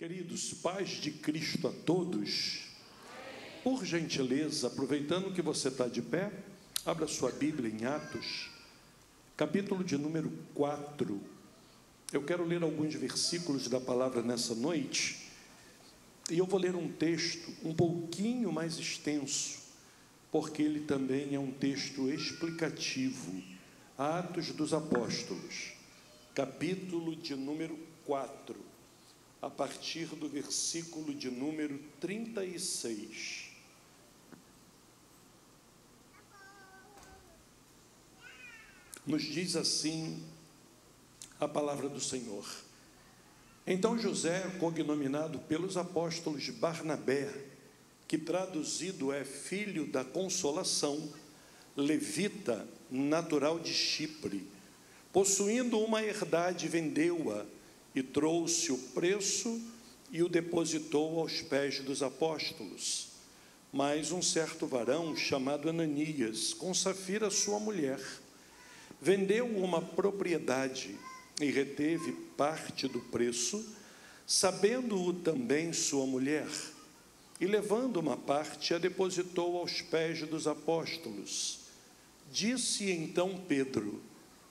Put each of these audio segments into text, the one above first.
Queridos, paz de Cristo a todos. Por gentileza, aproveitando que você está de pé, abra sua Bíblia em Atos, capítulo de número 4. Eu quero ler alguns versículos da palavra nessa noite, e eu vou ler um texto um pouquinho mais extenso, porque ele também é um texto explicativo. Atos dos Apóstolos, capítulo de número 4, a partir do versículo de número 36. Nos diz assim a palavra do Senhor. Então José, cognominado pelos apóstolos Barnabé, que traduzido é filho da consolação, levita, natural de Chipre, possuindo uma herdade, vendeu-a e trouxe o preço e o depositou aos pés dos apóstolos. Mas um certo varão, chamado Ananias, com Safira, sua mulher, vendeu uma propriedade e reteve parte do preço, sabendo-o também sua mulher, e levando uma parte, a depositou aos pés dos apóstolos. Disse então Pedro: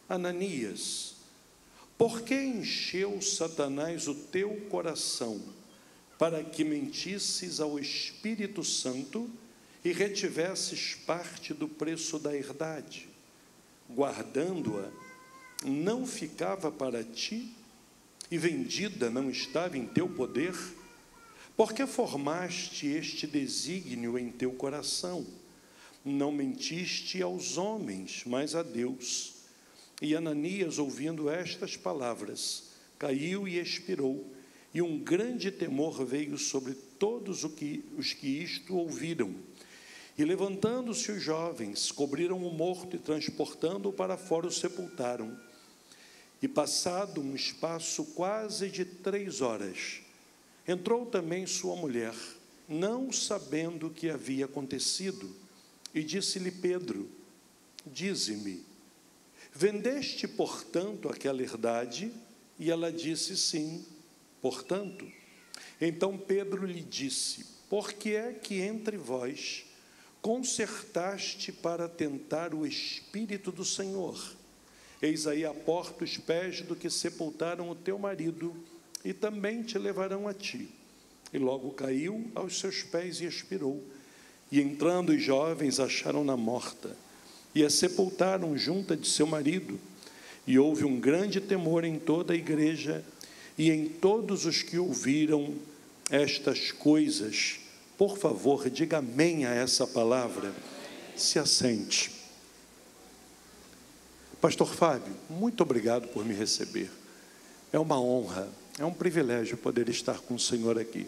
Ananias, por que encheu Satanás o teu coração para que mentisses ao Espírito Santo e retivesses parte do preço da herdade? Guardando-a, não ficava para ti, e vendida não estava em teu poder? Por que formaste este desígnio em teu coração? Não mentiste aos homens, mas a Deus. E Ananias, ouvindo estas palavras, caiu e expirou, e um grande temor veio sobre todos os que isto ouviram. E levantando-se os jovens, cobriram o morto e, transportando-o para fora, o sepultaram. E passado um espaço quase de 3 horas, entrou também sua mulher, não sabendo o que havia acontecido, e disse-lhe Pedro: dize-me, vendeste, portanto, aquela herdade? E ela disse: sim, portanto. Então Pedro lhe disse: por que é que entre vós concertaste para tentar o Espírito do Senhor? Eis aí a porta os pés do que sepultaram o teu marido, e também te levarão a ti. E logo caiu aos seus pés e expirou. E entrando os jovens, acharam-na morta, e a sepultaram junto de seu marido. E houve um grande temor em toda a igreja e em todos os que ouviram estas coisas. Por favor, diga amém a essa palavra. Se assente. Pastor Fábio, muito obrigado por me receber. É uma honra, é um privilégio poder estar com o Senhor aqui.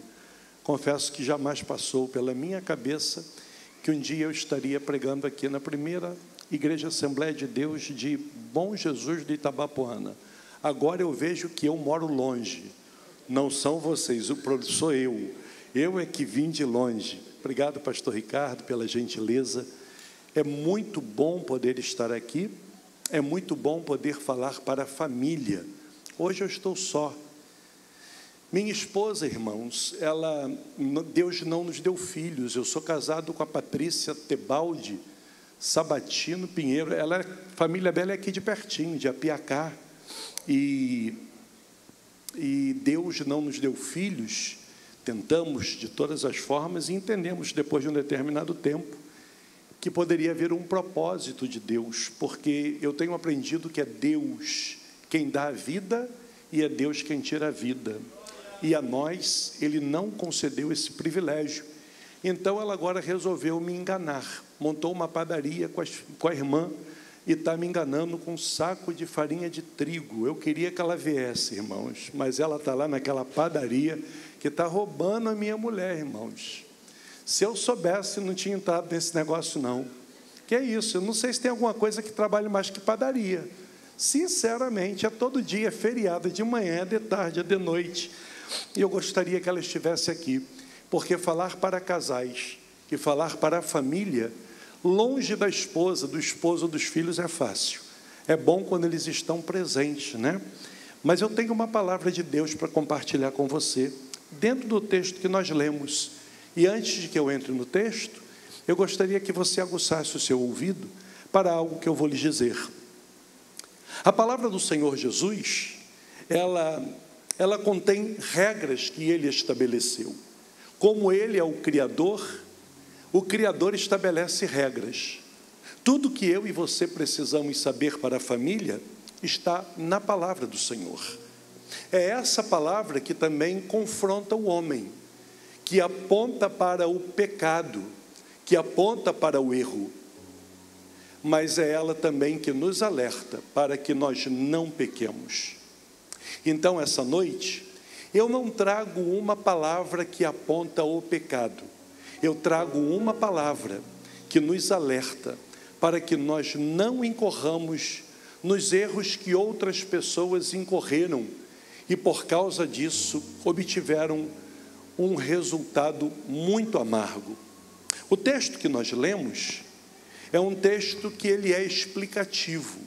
Confesso que jamais passou pela minha cabeça que um dia eu estaria pregando aqui na primeira Igreja Assembleia de Deus de Bom Jesus de Itabapoana. Agora eu vejo que eu moro longe. Não são vocês, sou eu. Eu é que vim de longe. Obrigado, pastor Ricardo, pela gentileza. É muito bom poder estar aqui. É muito bom poder falar para a família. Hoje eu estou só. Minha esposa, irmãos, Deus não nos deu filhos. Eu sou casado com a Patrícia Tebaldi Sabatino Pinheiro. A família dela é aqui de pertinho, de Apiacá. E Deus não nos deu filhos. Tentamos de todas as formas e entendemos, depois de um determinado tempo, que poderia haver um propósito de Deus, porque eu tenho aprendido que é Deus quem dá a vida e é Deus quem tira a vida. E a nós, Ele não concedeu esse privilégio. Então, ela agora resolveu me enganar. Montou uma padaria com a irmã e está me enganando com um saco de farinha de trigo. Eu queria que ela viesse, irmãos, mas ela está lá naquela padaria que está roubando a minha mulher, irmãos. Se eu soubesse, não tinha entrado nesse negócio, não. Que é isso, eu não sei se tem alguma coisa que trabalhe mais que padaria. Sinceramente, é todo dia, é feriado, de manhã, de tarde, de noite. E eu gostaria que ela estivesse aqui, porque falar para casais e falar para a família, longe da esposa, do esposo, dos filhos, é fácil. É bom quando eles estão presentes, né? Mas eu tenho uma palavra de Deus para compartilhar com você, dentro do texto que nós lemos. E antes de que eu entre no texto, eu gostaria que você aguçasse o seu ouvido para algo que eu vou lhe dizer. A palavra do Senhor Jesus, ela contém regras que Ele estabeleceu. Como Ele é o Criador estabelece regras. Tudo que eu e você precisamos saber para a família está na palavra do Senhor. É essa palavra que também confronta o homem, que aponta para o pecado, que aponta para o erro. Mas é ela também que nos alerta para que nós não pequemos. Então, essa noite, eu não trago uma palavra que aponta o pecado. Eu trago uma palavra que nos alerta para que nós não incorramos nos erros que outras pessoas incorreram e, por causa disso, obtiveram um resultado muito amargo. O texto que nós lemos é um texto que ele é explicativo.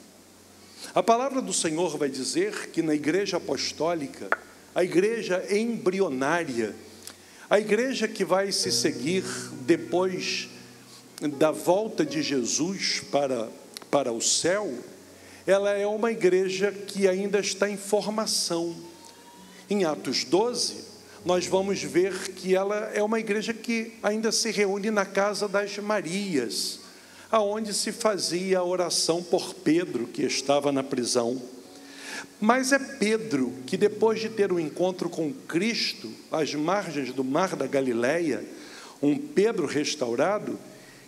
A palavra do Senhor vai dizer que na igreja apostólica, a igreja embrionária, a igreja que vai se seguir depois da volta de Jesus para o céu, ela é uma igreja que ainda está em formação. Em Atos 12, nós vamos ver que ela é uma igreja que ainda se reúne na casa das Marias, aonde se fazia a oração por Pedro, que estava na prisão. Mas é Pedro que, depois de ter um encontro com Cristo, às margens do mar da Galileia, um Pedro restaurado,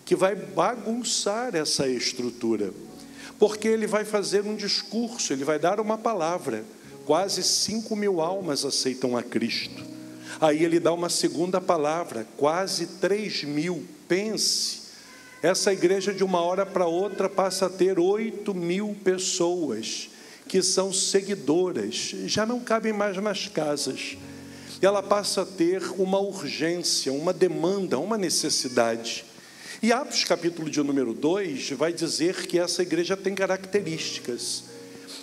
que vai bagunçar essa estrutura, porque ele vai fazer um discurso, ele vai dar uma palavra. Quase 5.000 almas aceitam a Cristo. Aí ele dá uma segunda palavra, quase 3.000. Pense, essa igreja de uma hora para outra passa a ter 8.000 pessoas que são seguidoras, já não cabem mais nas casas. Ela passa a ter uma urgência, uma demanda, uma necessidade. E Atos capítulo de número 2 vai dizer que essa igreja tem características.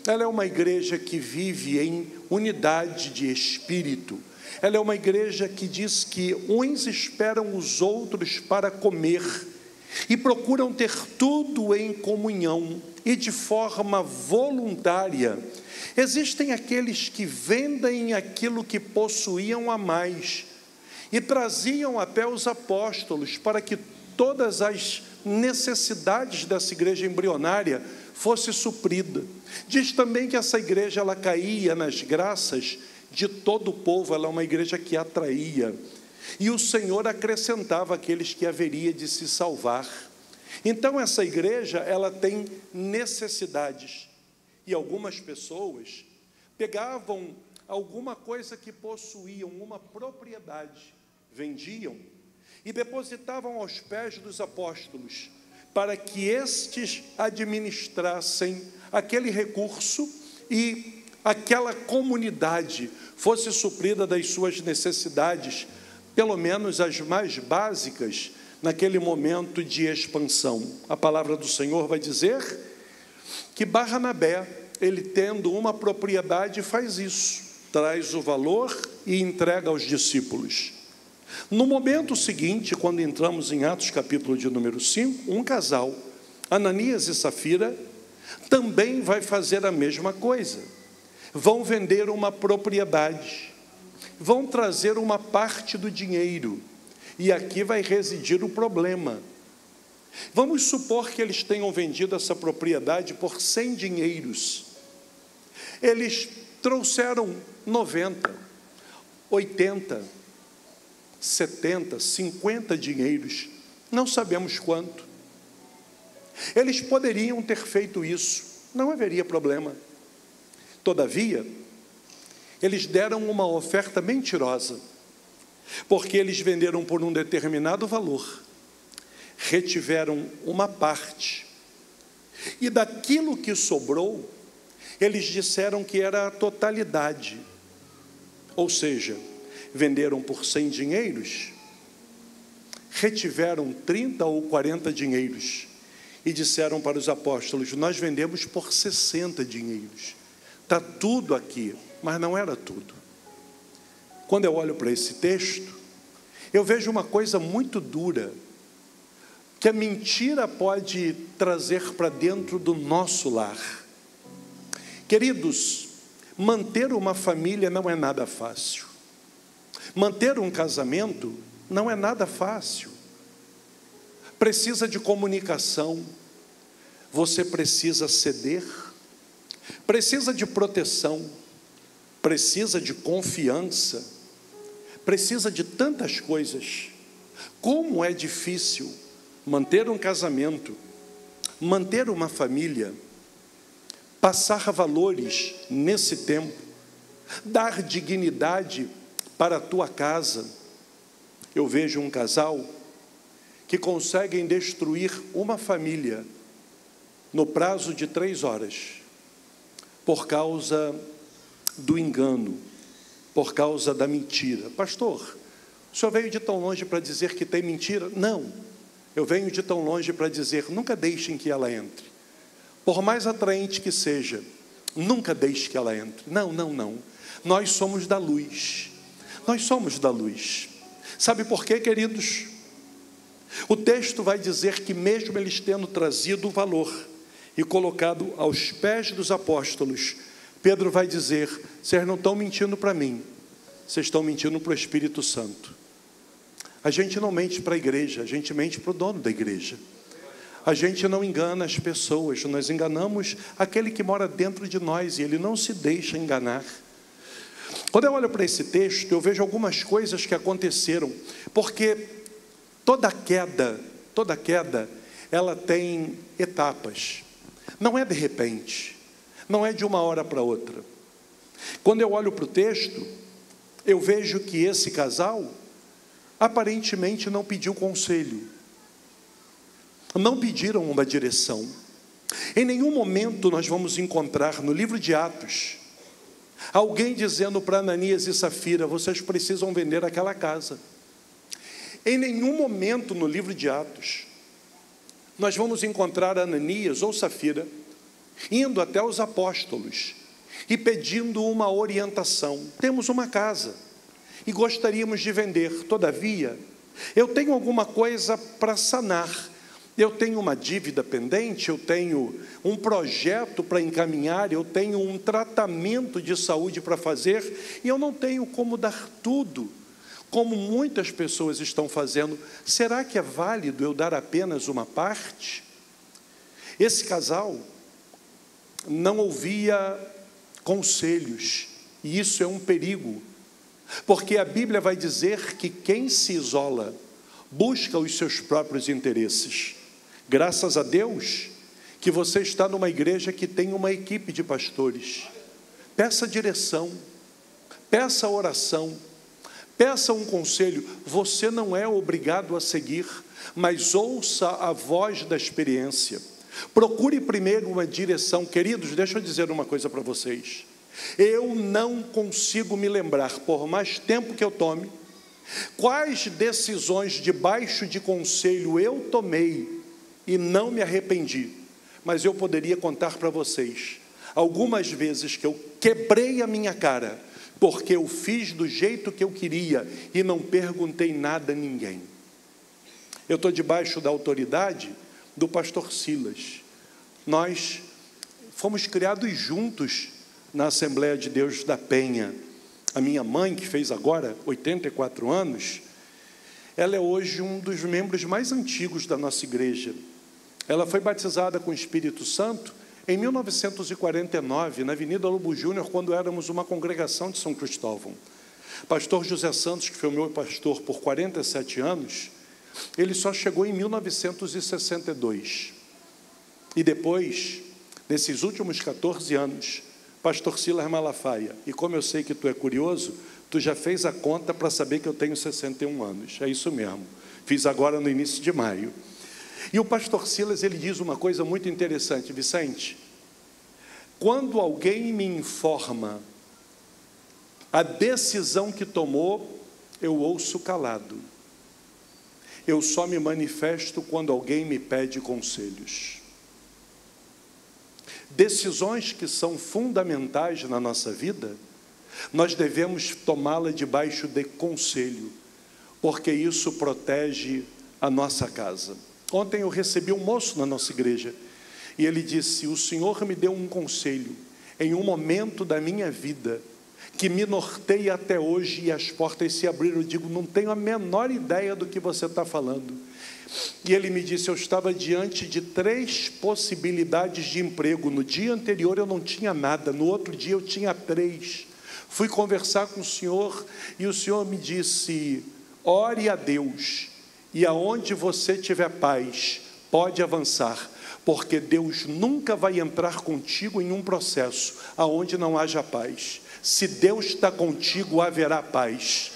Ela é uma igreja que vive em unidade de espírito. Ela é uma igreja que diz que uns esperam os outros para comer e procuram ter tudo em comunhão e de forma voluntária. Existem aqueles que vendem aquilo que possuíam a mais e traziam até os apóstolos para que todas as necessidades dessa igreja embrionária fosse suprida. Diz também que essa igreja ela caía nas graças de todo o povo, ela é uma igreja que atraía. E o Senhor acrescentava aqueles que haveria de se salvar. Então essa igreja, ela tem necessidades. E algumas pessoas pegavam alguma coisa que possuíam, uma propriedade, vendiam e depositavam aos pés dos apóstolos, para que estes administrassem aquele recurso e aquela comunidade fosse suprida das suas necessidades, pelo menos as mais básicas, naquele momento de expansão. A palavra do Senhor vai dizer que Barnabé, ele tendo uma propriedade, faz isso, traz o valor e entrega aos discípulos. No momento seguinte, quando entramos em Atos capítulo de número 5, um casal, Ananias e Safira, também vai fazer a mesma coisa. Vão vender uma propriedade, vão trazer uma parte do dinheiro, e aqui vai residir o problema. Vamos supor que eles tenham vendido essa propriedade por 100 dinheiros. Eles trouxeram 90, 80, 70, 50 dinheiros, não sabemos quanto. Eles poderiam ter feito isso, não haveria problema. Todavia, eles deram uma oferta mentirosa, porque eles venderam por um determinado valor, retiveram uma parte, e daquilo que sobrou, eles disseram que era a totalidade. Ou seja, venderam por 100 dinheiros, retiveram 30 ou 40 dinheiros, e disseram para os apóstolos: nós vendemos por 60 dinheiros. Está tudo aqui, mas não era tudo. quando eu olho para esse texto, eu vejo uma coisa muito dura, que a mentira pode trazer para dentro do nosso lar. Queridos, manter uma família não é nada fácil. Manter um casamento não é nada fácil. Precisa de comunicação, você precisa ceder, precisa de proteção, precisa de confiança, precisa de tantas coisas. Como é difícil manter um casamento, manter uma família, passar valores nesse tempo, dar dignidade para a tua casa. Eu vejo um casal que conseguem destruir uma família no prazo de 3 horas, por causa do engano, por causa da mentira. Pastor, o senhor veio de tão longe para dizer que tem mentira? Não, eu venho de tão longe para dizer, nunca deixem que ela entre. Por mais atraente que seja, nunca deixe que ela entre. Não, não, não. Nós somos da luz. Nós somos da luz. Sabe por quê, queridos? O texto vai dizer que mesmo eles tendo trazido o valor e colocado aos pés dos apóstolos, Pedro vai dizer, vocês não estão mentindo para mim, vocês estão mentindo para o Espírito Santo. A gente não mente para a igreja, a gente mente para o dono da igreja. A gente não engana as pessoas, nós enganamos aquele que mora dentro de nós e ele não se deixa enganar. Quando eu olho para esse texto, eu vejo algumas coisas que aconteceram, porque toda queda, ela tem etapas. Não é de repente, não é de uma hora para outra. Quando eu olho para o texto, eu vejo que esse casal aparentemente não pediu conselho, não pediram uma direção. Em nenhum momento nós vamos encontrar no livro de Atos alguém dizendo para Ananias e Safira, vocês precisam vender aquela casa. Em nenhum momento no livro de Atos nós vamos encontrar Ananias ou Safira indo até os apóstolos e pedindo uma orientação. Temos uma casa e gostaríamos de vender, todavia eu tenho alguma coisa para sanar, eu tenho uma dívida pendente, eu tenho um projeto para encaminhar, eu tenho um tratamento de saúde para fazer e eu não tenho como dar tudo, como muitas pessoas estão fazendo. Será que é válido eu dar apenas uma parte? Esse casal não ouvia conselhos, e isso é um perigo, porque a Bíblia vai dizer que quem se isola busca os seus próprios interesses. Graças a Deus que você está numa igreja que tem uma equipe de pastores. Peça direção, peça oração, peça um conselho. Você não é obrigado a seguir, mas ouça a voz da experiência. Procure primeiro uma direção. Queridos, deixa eu dizer uma coisa para vocês. Eu não consigo me lembrar, por mais tempo que eu tome, quais decisões debaixo de conselho eu tomei e não me arrependi. Mas eu poderia contar para vocês algumas vezes que eu quebrei a minha cara, porque eu fiz do jeito que eu queria e não perguntei nada a ninguém. Eu estou debaixo da autoridade do pastor Silas. Nós fomos criados juntos na Assembleia de Deus da Penha. A minha mãe, que fez agora 84 anos, ela é hoje um dos membros mais antigos da nossa igreja. Ela foi batizada com o Espírito Santo em 1949, na Avenida Lobo Júnior, quando éramos uma congregação de São Cristóvão. Pastor José Santos, que foi o meu pastor por 47 anos, ele só chegou em 1962. E depois, nesses últimos 14 anos, pastor Silas Malafaia. E como eu sei que tu é curioso, tu já fez a conta para saber que eu tenho 61 anos. É isso mesmo. Fiz agora no início de maio. E o pastor Silas, ele diz uma coisa muito interessante. Vicente, quando alguém me informa a decisão que tomou, eu ouço calado. Eu só me manifesto quando alguém me pede conselhos. Decisões que são fundamentais na nossa vida nós devemos tomá-la debaixo de conselho, porque isso protege a nossa casa. Ontem eu recebi um moço na nossa igreja, e ele disse: o Senhor me deu um conselho, em um momento da minha vida, que me norteia até hoje, e as portas se abriram. Eu digo: não tenho a menor ideia do que você está falando. E ele me disse: eu estava diante de 3 possibilidades de emprego. No dia anterior eu não tinha nada, no outro dia eu tinha 3. Fui conversar com o Senhor, e o Senhor me disse: ore a Deus, e aonde você tiver paz, pode avançar, porque Deus nunca vai entrar contigo em um processo aonde não haja paz. Se Deus está contigo, haverá paz.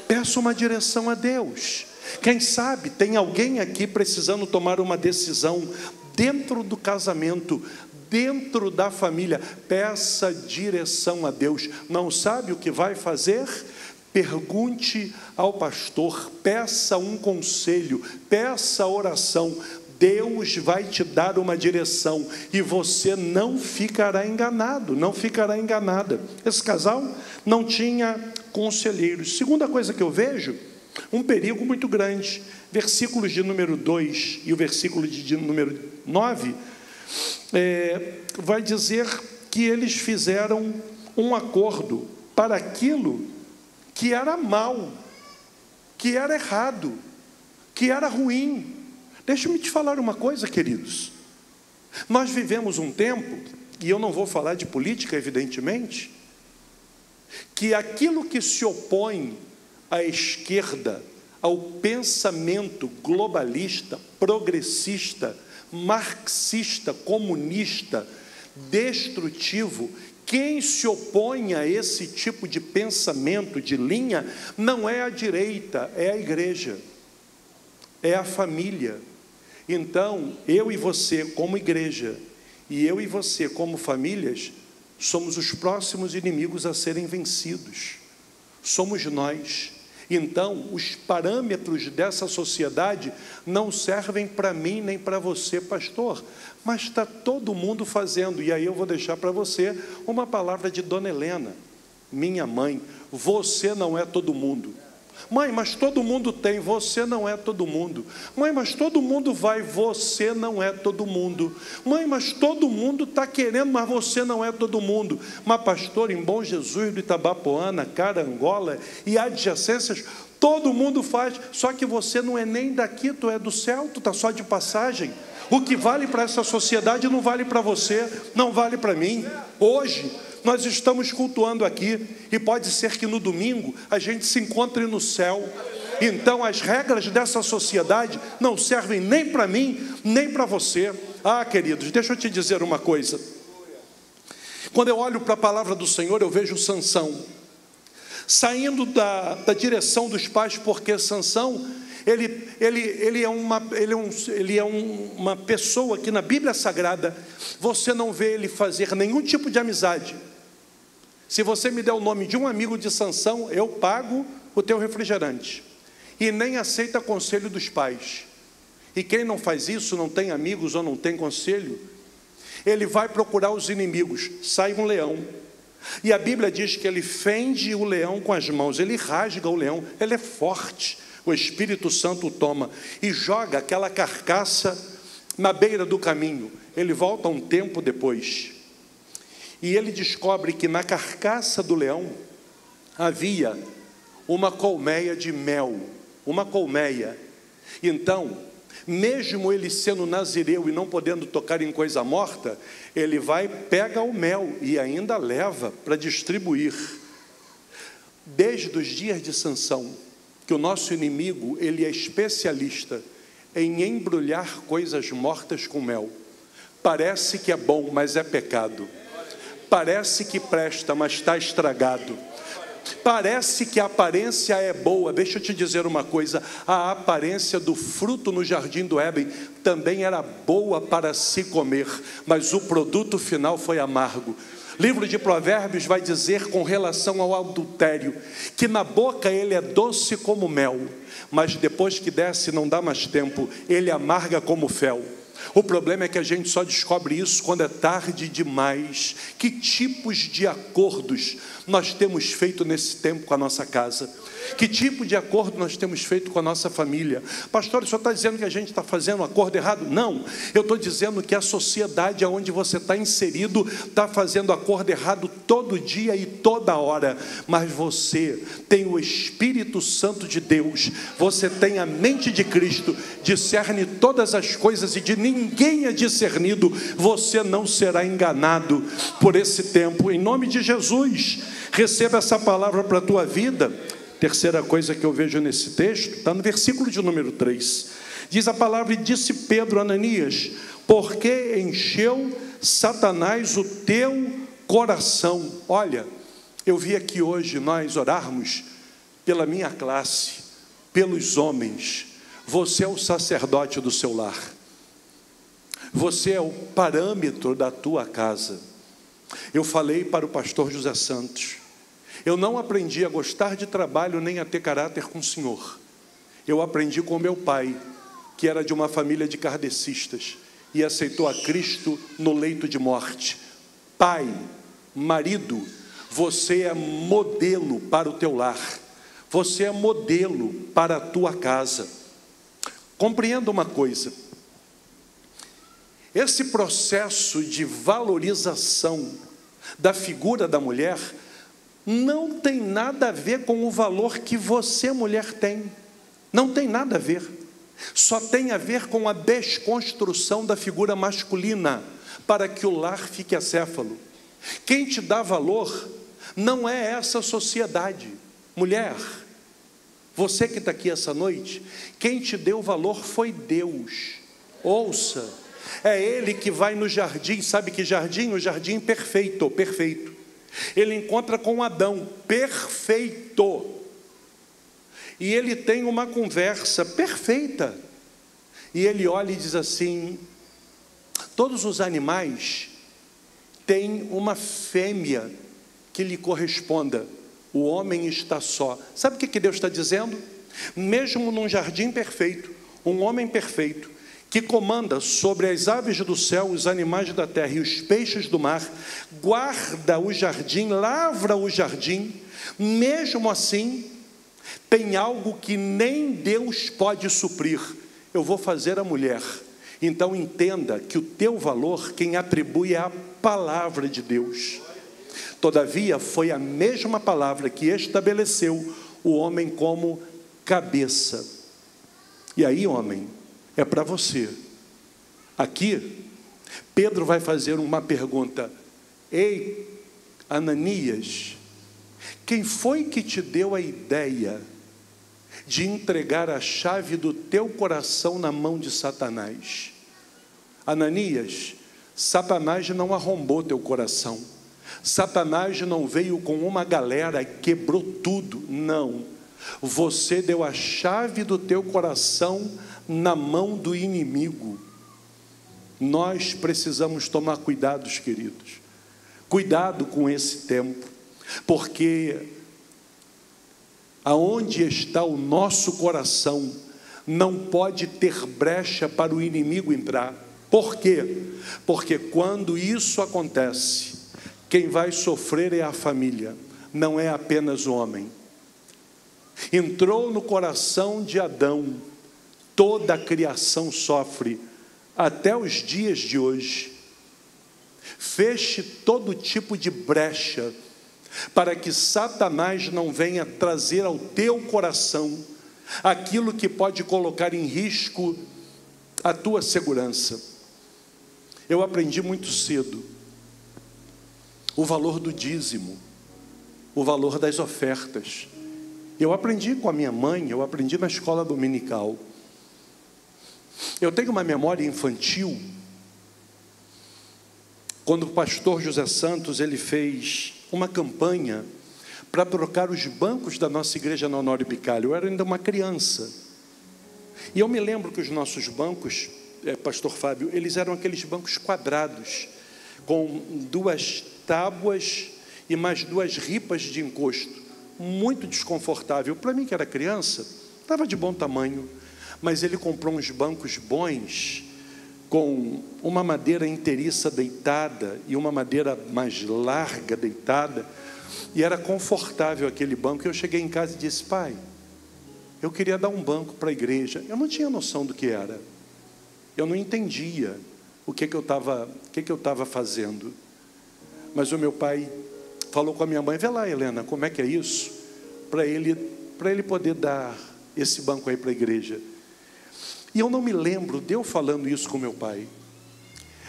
Peça uma direção a Deus. Quem sabe tem alguém aqui precisando tomar uma decisão dentro do casamento, dentro da família. Peça direção a Deus. Não sabe o que vai fazer? Pergunte ao pastor, peça um conselho, peça oração. Deus vai te dar uma direção, e você não ficará enganado, não ficará enganada. Esse casal não tinha conselheiros. Segunda coisa que eu vejo, um perigo muito grande. Versículos de número 2 e o versículo de número 9, vai dizer que eles fizeram um acordo para aquilo que era mal, que era errado, que era ruim. Deixa-me te falar uma coisa, queridos. Nós vivemos um tempo, e eu não vou falar de política, evidentemente, que aquilo que se opõe à esquerda, ao pensamento globalista, progressista, marxista, comunista, destrutivo, quem se opõe a esse tipo de pensamento, de linha, não é a direita, é a igreja, é a família. Então, eu e você como igreja, e eu e você como famílias, somos os próximos inimigos a serem vencidos. Somos nós. Então, os parâmetros dessa sociedade não servem para mim nem para você, pastor, mas está todo mundo fazendo. E aí eu vou deixar para você uma palavra de Dona Helena, minha mãe: você não é todo mundo. Mãe, mas todo mundo tem, você não é todo mundo. Mãe, mas todo mundo vai, você não é todo mundo. Mãe, mas todo mundo está querendo, mas você não é todo mundo. Mas pastor, em Bom Jesus do Itabapoana, Carangola e adjacências, todo mundo faz, só que você não é nem daqui, tu é do céu, tu está só de passagem. O que vale para essa sociedade não vale para você, não vale para mim. Hoje nós estamos cultuando aqui, e pode ser que no domingo a gente se encontre no céu. Então as regras dessa sociedade não servem nem para mim, nem para você. Ah, queridos, deixa eu te dizer uma coisa. Quando eu olho para a palavra do Senhor, eu vejo Sansão saindo da direção dos pais, porque Sansão, ele é uma pessoa que na Bíblia Sagrada você não vê ele fazer nenhum tipo de amizade. Se você me der o nome de um amigo de Sansão, eu pago o teu refrigerante. E nem aceita conselho dos pais. E quem não faz isso, não tem amigos ou não tem conselho, ele vai procurar os inimigos. Sai um leão, e a Bíblia diz que ele fende o leão com as mãos, ele rasga o leão, ele é forte. O Espírito Santo o toma e joga aquela carcaça na beira do caminho. Ele volta um tempo depois, e ele descobre que na carcaça do leão havia uma colmeia de mel, uma colmeia. Então, mesmo ele sendo nazireu e não podendo tocar em coisa morta, ele vai, pega o mel e ainda leva para distribuir. Desde os dias de Sansão, que o nosso inimigo, ele é especialista em embrulhar coisas mortas com mel. Parece que é bom, mas é pecado. Parece que presta, mas está estragado. Parece que a aparência é boa. Deixa eu te dizer uma coisa: a aparência do fruto no jardim do Éden também era boa para se comer, mas o produto final foi amargo. Livro de Provérbios vai dizer com relação ao adultério, que na boca ele é doce como mel, mas depois que desce não dá mais tempo, ele amarga como fel. O problema é que a gente só descobre isso quando é tarde demais. Que tipos de acordos nós temos feito nesse tempo com a nossa casa? Que tipo de acordo nós temos feito com a nossa família? Pastor, o senhor está dizendo que a gente está fazendo um acordo errado? Não, eu estou dizendo que a sociedade onde você está inserido está fazendo acordo errado todo dia e toda hora. Mas você tem o Espírito Santo de Deus, você tem a mente de Cristo, discerne todas as coisas e de ninguém é discernido. Você não será enganado por esse tempo. Em nome de Jesus, receba essa palavra para a tua vida. Terceira coisa que eu vejo nesse texto, está no versículo de número 3. Diz a palavra: e disse Pedro a Ananias: porque encheu Satanás o teu coração? Olha, eu vi aqui hoje nós orarmos pela minha classe, pelos homens. Você é o sacerdote do seu lar. Você é o parâmetro da tua casa. Eu falei para o pastor José Santos: eu não aprendi a gostar de trabalho nem a ter caráter com o Senhor. Eu aprendi com meu pai, que era de uma família de kardecistas e aceitou a Cristo no leito de morte. Pai, marido, você é modelo para o teu lar. Você é modelo para a tua casa. Compreenda uma coisa: esse processo de valorização da figura da mulher não tem nada a ver com o valor que você, mulher, tem. Não tem nada a ver. Só tem a ver com a desconstrução da figura masculina, para que o lar fique acéfalo. Quem te dá valor não é essa sociedade. Mulher, você que está aqui essa noite, quem te deu valor foi Deus. Ouça, é Ele que vai no jardim. Sabe que jardim? O jardim perfeito, perfeito. Ele encontra com Adão, perfeito, e ele tem uma conversa perfeita, e ele olha e diz assim: todos os animais têm uma fêmea que lhe corresponda, o homem está só. Sabe o que Deus está dizendo? Mesmo num jardim perfeito, um homem perfeito, que comanda sobre as aves do céu, os animais da terra e os peixes do mar, guarda o jardim, lavra o jardim, mesmo assim, tem algo que nem Deus pode suprir: eu vou fazer a mulher. Então entenda que o teu valor, quem atribui é a palavra de Deus. Todavia, foi a mesma palavra que estabeleceu o homem como cabeça. E aí, homem, é para você. Aqui, Pedro vai fazer uma pergunta: ei, Ananias, quem foi que te deu a ideia de entregar a chave do teu coração na mão de Satanás? Ananias, Satanás não arrombou teu coração. Satanás não veio com uma galera e quebrou tudo. Não. Você deu a chave do teu coração na mão do inimigo. Nós precisamos tomar cuidados, queridos. Cuidado com esse tempo, porque aonde está o nosso coração não pode ter brecha para o inimigo entrar. Por quê? Porque quando isso acontece, quem vai sofrer é a família, não é apenas o homem. Entrou no coração de Adão, toda a criação sofre, até os dias de hoje. Feche todo tipo de brecha, para que Satanás não venha trazer ao teu coração aquilo que pode colocar em risco a tua segurança. Eu aprendi muito cedo o valor do dízimo, o valor das ofertas. Eu aprendi com a minha mãe, eu aprendi na escola dominical. Eu tenho uma memória infantil, quando o pastor José Santos, ele fez uma campanha para trocar os bancos da nossa igreja na Honório Bicalho. Eu era ainda uma criança. E eu me lembro que os nossos bancos, pastor Fábio, eles eram aqueles bancos quadrados, com 2 tábuas e mais 2 ripas de encosto. Muito desconfortável. Para mim, que era criança, estava de bom tamanho. Mas ele comprou uns bancos bons, com uma madeira inteiriça deitada e uma madeira mais larga deitada, e era confortável aquele banco. Eu cheguei em casa e disse: pai, eu queria dar um banco para a igreja. Eu não tinha noção do que era, eu não entendia o que eu estava fazendo. Mas o meu pai falou com a minha mãe: vê lá, Helena, como é que é isso, para ele poder dar esse banco aí para a igreja. E eu não me lembro de eu falando isso com meu pai,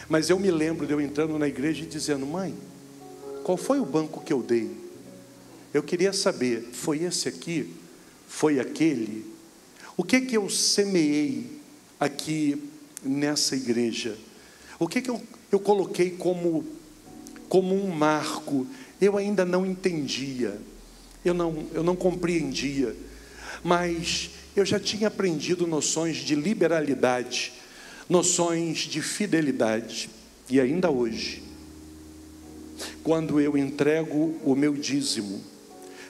mas eu me lembro de eu entrando na igreja e dizendo: mãe, qual foi o banco que eu dei? Eu queria saber, foi esse aqui? Foi aquele? O que eu semeei aqui nessa igreja? O que eu coloquei como um marco? Eu ainda não entendia, eu não compreendia, mas eu já tinha aprendido noções de liberalidade, noções de fidelidade. E ainda hoje, quando eu entrego o meu dízimo,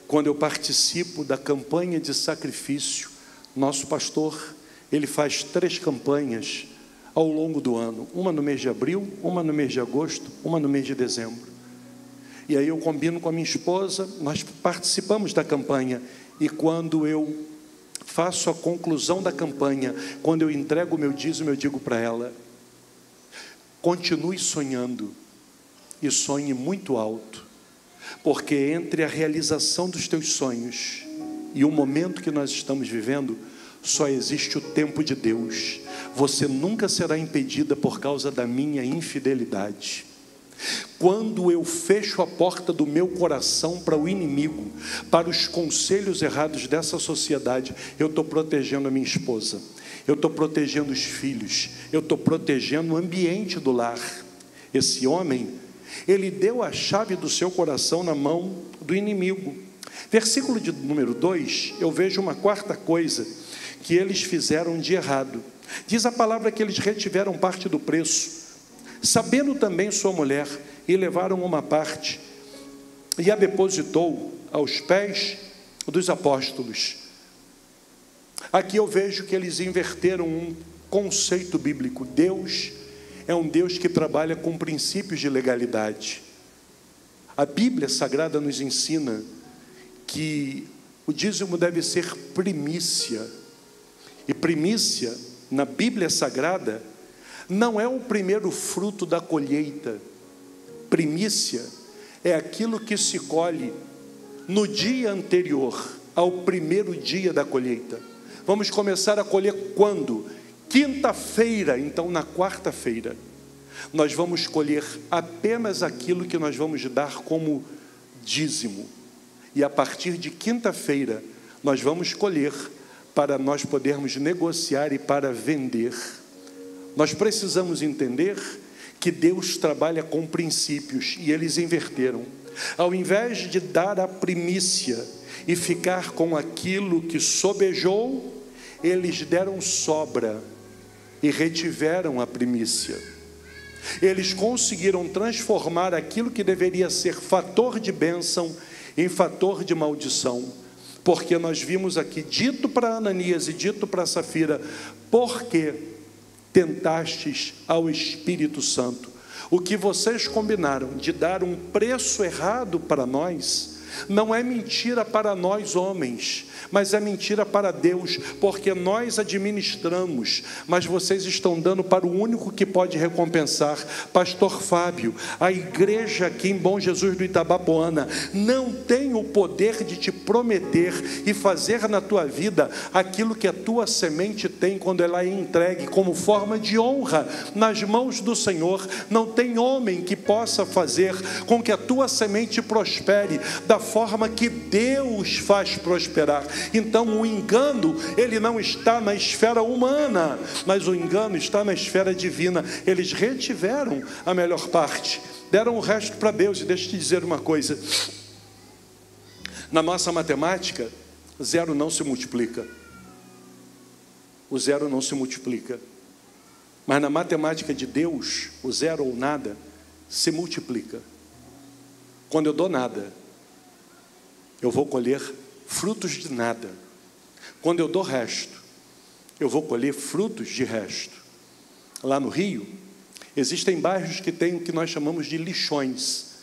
quando eu participo da campanha de sacrifício, nosso pastor, ele faz 3 campanhas ao longo do ano, uma no mês de abril, uma no mês de agosto, uma no mês de dezembro. E aí eu combino com a minha esposa, nós participamos da campanha, e quando eu faço a conclusão da campanha, quando eu entrego o meu dízimo, eu digo para ela: continue sonhando, e sonhe muito alto, porque entre a realização dos teus sonhos e o momento que nós estamos vivendo, só existe o tempo de Deus. Você nunca será impedida por causa da minha infidelidade. Quando eu fecho a porta do meu coração para o inimigo, para os conselhos errados dessa sociedade, eu estou protegendo a minha esposa, eu estou protegendo os filhos, eu estou protegendo o ambiente do lar. Esse homem, ele deu a chave do seu coração na mão do inimigo. Versículo de número 2, eu vejo uma quarta coisa que eles fizeram de errado. Diz a palavra que eles retiveram parte do preço, sabendo também sua mulher, e levaram uma parte, e a depositou aos pés dos apóstolos. Aqui eu vejo que eles inverteram um conceito bíblico. Deus é um Deus que trabalha com princípios de legalidade. A Bíblia Sagrada nos ensina que o dízimo deve ser primícia, e primícia, na Bíblia Sagrada, não é o primeiro fruto da colheita. Primícia é aquilo que se colhe no dia anterior ao primeiro dia da colheita. Vamos começar a colher quando? Quinta-feira. Então, na quarta-feira, nós vamos colher apenas aquilo que nós vamos dar como dízimo. E a partir de quinta-feira, nós vamos colher para nós podermos negociar e para vender. Nós precisamos entender que Deus trabalha com princípios, e eles inverteram. Ao invés de dar a primícia e ficar com aquilo que sobejou, eles deram sobra e retiveram a primícia. Eles conseguiram transformar aquilo que deveria ser fator de bênção em fator de maldição. Porque nós vimos aqui, dito para Ananias e dito para Safira: porque tentastes ao Espírito Santo. O que vocês combinaram de dar um preço errado para nós, não é mentira para nós homens, mas é mentira para Deus, porque nós administramos, mas vocês estão dando para o único que pode recompensar. Pastor Fábio, a igreja aqui em Bom Jesus do Itabapoana não tem o poder de te prometer e fazer na tua vida aquilo que a tua semente tem quando ela é entregue como forma de honra nas mãos do Senhor. Não tem homem que possa fazer com que a tua semente prospere da forma que Deus faz prosperar. Então o engano, ele não está na esfera humana, mas o engano está na esfera divina. Eles retiveram a melhor parte, deram o resto para Deus. E deixa eu te dizer uma coisa: na nossa matemática, zero não se multiplica. O zero não se multiplica. Mas na matemática de Deus, o zero ou nada se multiplica. Quando eu dou nada, eu vou colher frutos de nada. Quando eu dou resto, eu vou colher frutos de resto. lá no Rio, existem bairros que têm o que nós chamamos de lixões,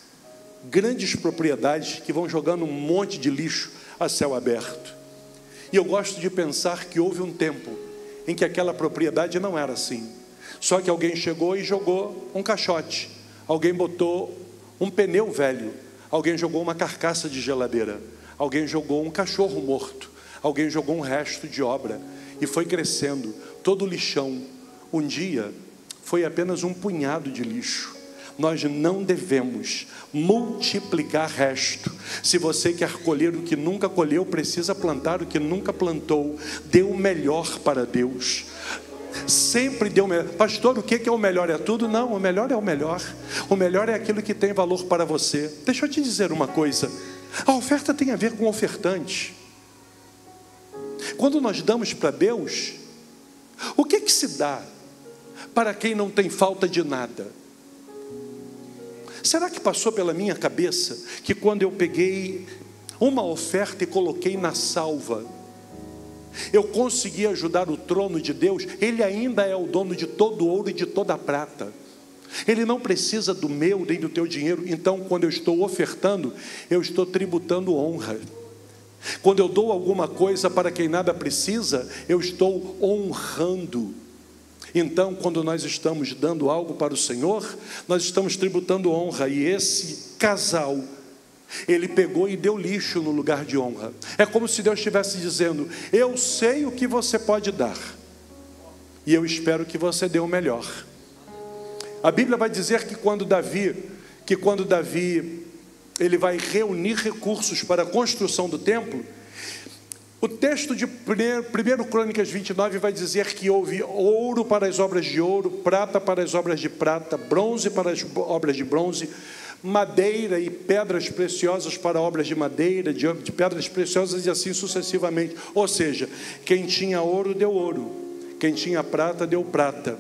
grandes propriedades que vão jogando um monte de lixo a céu aberto. E eu gosto de pensar que houve um tempo em que aquela propriedade não era assim. Só que alguém chegou e jogou um caixote, alguém botou um pneu velho, alguém jogou uma carcaça de geladeira, alguém jogou um cachorro morto, alguém jogou um resto de obra, e foi crescendo todo o lixão. Um dia foi apenas um punhado de lixo. Nós não devemos multiplicar resto. Se você quer colher o que nunca colheu, precisa plantar o que nunca plantou. Dê o melhor para Deus. Sempre dê o melhor. Pastor, o que é o melhor? É tudo? Não, o melhor é o melhor. O melhor é aquilo que tem valor para você. Deixa eu te dizer uma coisa. A oferta tem a ver com o ofertante. Quando nós damos para Deus, o que se dá para quem não tem falta de nada? Será que passou pela minha cabeça que quando eu peguei uma oferta e coloquei na salva, eu consegui ajudar o trono de Deus? Ele ainda é o dono de todo o ouro e de toda a prata. Ele não precisa do meu nem do teu dinheiro. Então, quando eu estou ofertando, eu estou tributando honra. Quando eu dou alguma coisa para quem nada precisa, eu estou honrando. Então, quando nós estamos dando algo para o Senhor, nós estamos tributando honra. E esse casal, ele pegou e deu lixo no lugar de honra. É como se Deus estivesse dizendo: eu sei o que você pode dar, e eu espero que você dê o melhor. A Bíblia vai dizer que quando Davi ele vai reunir recursos para a construção do templo, o texto de 1 Crônicas 29 vai dizer que houve ouro para as obras de ouro, prata para as obras de prata, bronze para as obras de bronze, madeira e pedras preciosas para obras de madeira, de pedras preciosas, e assim sucessivamente. Ou seja, quem tinha ouro deu ouro, quem tinha prata deu prata.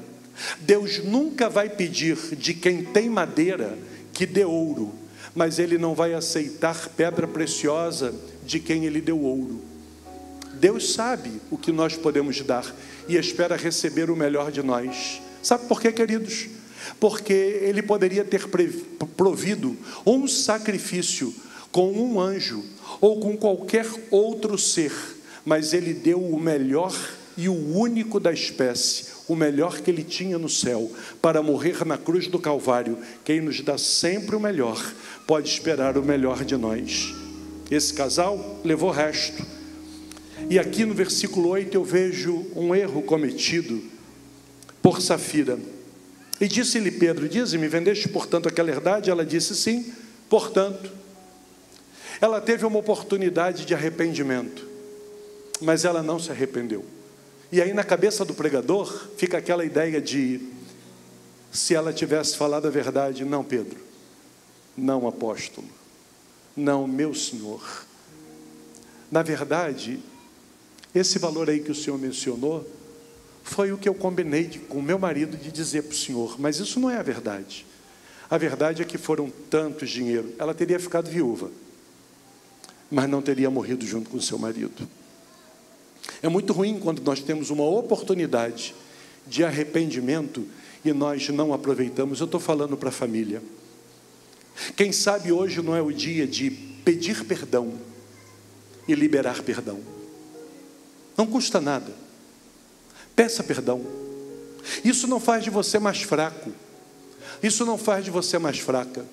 Deus nunca vai pedir de quem tem madeira que dê ouro, mas Ele não vai aceitar pedra preciosa de quem Ele deu ouro. Deus sabe o que nós podemos dar e espera receber o melhor de nós. Sabe por quê, queridos? Porque Ele poderia ter provido um sacrifício com um anjo ou com qualquer outro ser, mas Ele deu o melhor e o único da espécie, o melhor que Ele tinha no céu, para morrer na cruz do Calvário. Quem nos dá sempre o melhor pode esperar o melhor de nós. Esse casal levou resto. E aqui no versículo 8 eu vejo um erro cometido por Safira. E disse-lhe Pedro: dize-me, vendeste portanto aquela herdade? Ela disse: sim, portanto. Ela teve uma oportunidade de arrependimento, mas ela não se arrependeu. E aí na cabeça do pregador fica aquela ideia de, se ela tivesse falado a verdade: não, Pedro, não, apóstolo, não, meu senhor. Na verdade, esse valor aí que o senhor mencionou foi o que eu combinei com o meu marido de dizer para o senhor, mas isso não é a verdade. A verdade é que foram tantos dinheiro. Ela teria ficado viúva, mas não teria morrido junto com o seu marido. É muito ruim quando nós temos uma oportunidade de arrependimento e nós não aproveitamos. Eu estou falando para a família. Quem sabe hoje não é o dia de pedir perdão e liberar perdão. Não custa nada. Peça perdão. Isso não faz de você mais fraco. Isso não faz de você mais fraca.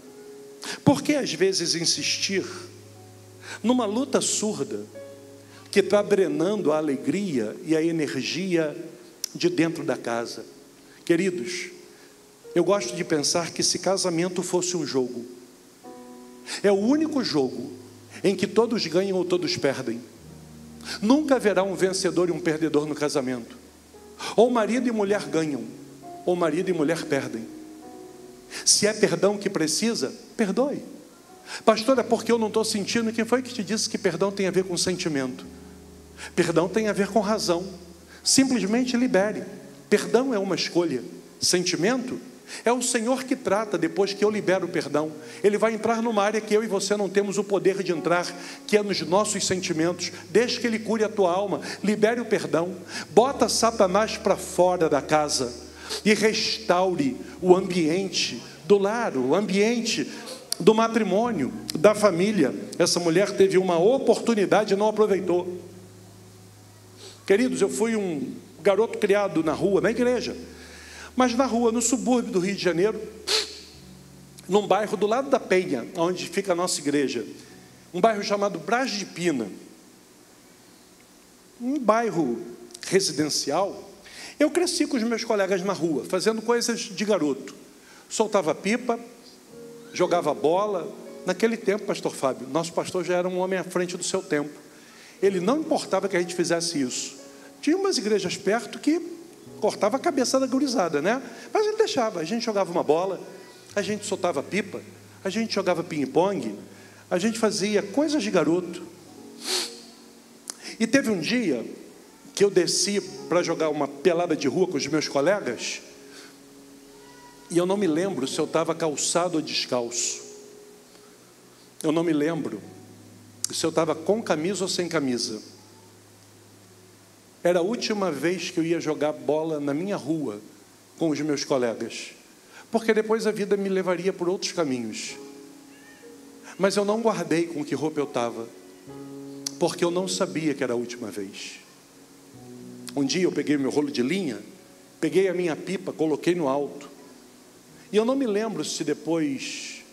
Por que às vezes insistir numa luta surda que está drenando a alegria e a energia de dentro da casa? Queridos, eu gosto de pensar que se casamento fosse um jogo, é o único jogo em que todos ganham ou todos perdem. Nunca haverá um vencedor e um perdedor no casamento. Ou marido e mulher ganham, ou marido e mulher perdem. Se é perdão que precisa, perdoe. Pastor, é porque eu não estou sentindo. Quem foi que te disse que perdão tem a ver com sentimento? Perdão tem a ver com razão. Simplesmente libere. Perdão é uma escolha. Sentimento é o Senhor que trata. Depois que eu libero o perdão, Ele vai entrar numa área que eu e você não temos o poder de entrar, que é nos nossos sentimentos. Deixe que Ele cure a tua alma. Libere o perdão. Bota Satanás para fora da casa. e restaure o ambiente do lar, o ambiente do matrimônio, da família. Essa mulher teve uma oportunidade e não aproveitou. Queridos, eu fui um garoto criado na rua, na igreja, mas na rua, no subúrbio do Rio de Janeiro, num bairro do lado da Penha, onde fica a nossa igreja, um bairro chamado Braz de Pina, um bairro residencial. Eu cresci com os meus colegas na rua, fazendo coisas de garoto. Soltava pipa, jogava bola. Naquele tempo, pastor Fábio, nosso pastor já era um homem à frente do seu tempo. Ele não importava que a gente fizesse isso. Tinha umas igrejas perto que cortava a cabeça da gurizada, né? Mas ele deixava. A gente jogava uma bola, a gente soltava pipa, a gente jogava ping-pong, a gente fazia coisas de garoto. E teve um dia que eu desci para jogar uma pelada de rua com os meus colegas, e eu não me lembro se eu estava calçado ou descalço. Eu não me lembro se eu estava com camisa ou sem camisa. Era a última vez que eu ia jogar bola na minha rua com os meus colegas, porque depois a vida me levaria por outros caminhos. Mas eu não guardei com que roupa eu estava, porque eu não sabia que era a última vez. Um dia eu peguei meu rolo de linha, peguei a minha pipa, coloquei no alto, e eu não me lembro se depois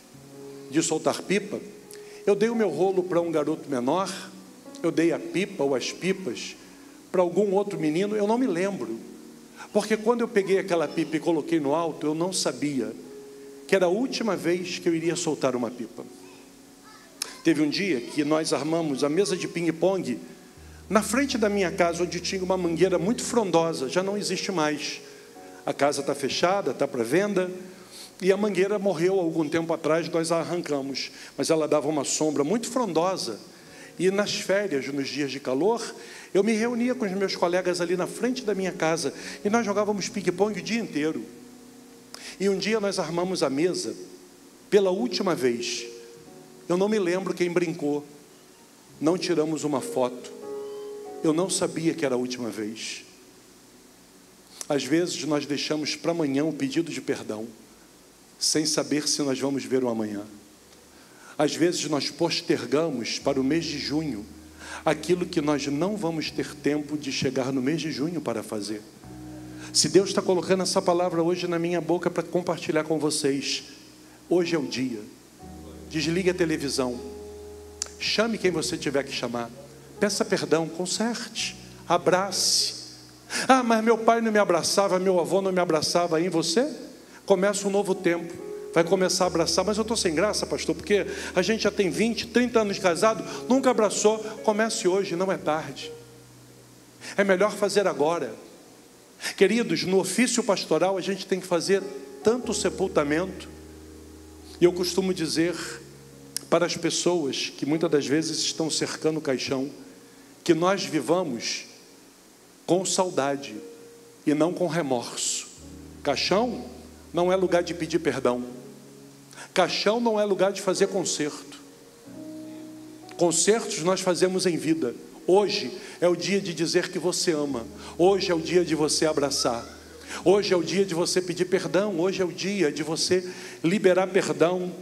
de soltar pipa, eu dei o meu rolo para um garoto menor, eu dei a pipa ou as pipas para algum outro menino, eu não me lembro, porque quando eu peguei aquela pipa e coloquei no alto, eu não sabia que era a última vez que eu iria soltar uma pipa. Teve um dia que nós armamos a mesa de ping-pong na frente da minha casa, onde tinha uma mangueira muito frondosa, já não existe mais. A casa está fechada, está para venda, e a mangueira morreu há algum tempo atrás, nós a arrancamos, mas ela dava uma sombra muito frondosa. E nas férias, nos dias de calor, eu me reunia com os meus colegas ali na frente da minha casa, e nós jogávamos ping-pong o dia inteiro. E um dia nós armamos a mesa, pela última vez. Eu não me lembro quem brincou, não tiramos uma foto, eu não sabia que era a última vez. Às vezes nós deixamos para amanhã um pedido de perdão, sem saber se nós vamos ver o amanhã. Às vezes nós postergamos para o mês de junho aquilo que nós não vamos ter tempo de chegar no mês de junho para fazer. Se Deus está colocando essa palavra hoje na minha boca para compartilhar com vocês, hoje é o dia. Desligue a televisão, chame quem você tiver que chamar, peça perdão, conserte, abrace. Ah, mas meu pai não me abraçava, meu avô não me abraçava. Em você começa um novo tempo, vai começar a abraçar. Mas eu estou sem graça, pastor, porque a gente já tem 20, 30 anos de casado, nunca abraçou. Comece hoje, não é tarde, é melhor fazer agora. Queridos, no ofício pastoral a gente tem que fazer tanto sepultamento. E eu costumo dizer para as pessoas que muitas das vezes estão cercando o caixão, que nós vivamos com saudade e não com remorso. Caixão não é lugar de pedir perdão. Caixão não é lugar de fazer conserto. Consertos nós fazemos em vida. Hoje é o dia de dizer que você ama. Hoje é o dia de você abraçar. Hoje é o dia de você pedir perdão. Hoje é o dia de você liberar perdão.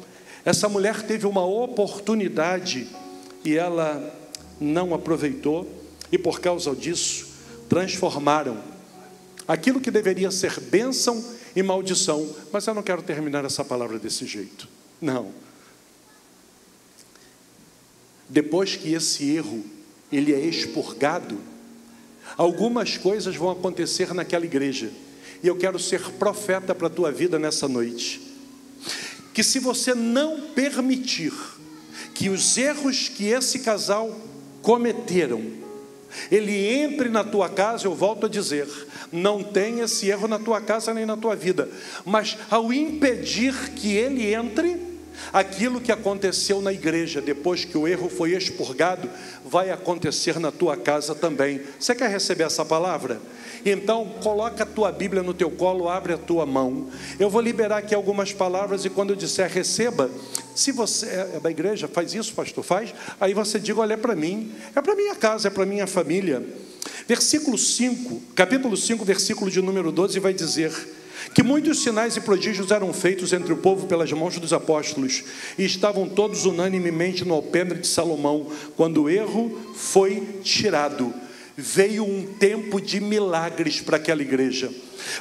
Essa mulher teve uma oportunidade e ela não aproveitou, e por causa disso transformaram aquilo que deveria ser bênção em maldição. Mas eu não quero terminar essa palavra desse jeito, não. Depois que esse erro ele é expurgado, algumas coisas vão acontecer naquela igreja, e eu quero ser profeta para a tua vida nessa noite, que se você não permitir que os erros que esse casal cometeram, ele entre na tua casa, eu volto a dizer, não tem esse erro na tua casa nem na tua vida, mas ao impedir que ele entre, aquilo que aconteceu na igreja, depois que o erro foi expurgado, vai acontecer na tua casa também. Você quer receber essa palavra? Então, coloca a tua Bíblia no teu colo, abre a tua mão. Eu vou liberar aqui algumas palavras, e quando eu disser receba, se você é da igreja, faz isso, pastor, faz. Aí você diga, olha, é para mim, é para minha casa, é para minha família. Versículo 5, capítulo 5, versículo de número 12, vai dizer: que muitos sinais e prodígios eram feitos entre o povo pelas mãos dos apóstolos, e estavam todos unanimemente no alpendre de Salomão. Quando o erro foi tirado, veio um tempo de milagres para aquela igreja.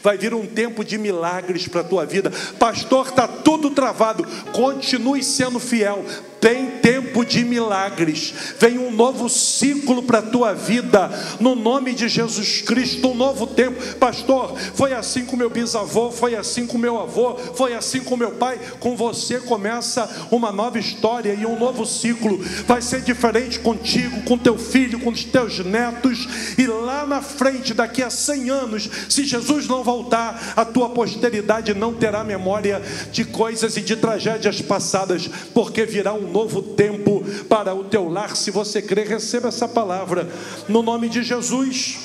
Vai vir um tempo de milagres para a tua vida. Pastor, está tudo travado. Continue sendo fiel. Tem tempo de milagres. Vem um novo ciclo para a tua vida, no nome de Jesus Cristo. Um novo tempo. Pastor, foi assim com meu bisavô, foi assim com meu avô, foi assim com meu pai. Com você começa uma nova história e um novo ciclo. Vai ser diferente contigo, com teu filho, com os teus netos. E lá na frente, daqui a 100 anos, se Jesus não voltar, a tua posteridade não terá memória de coisas e de tragédias passadas, porque virá um novo tempo para o teu lar. Se você crer, receba essa palavra no nome de Jesus.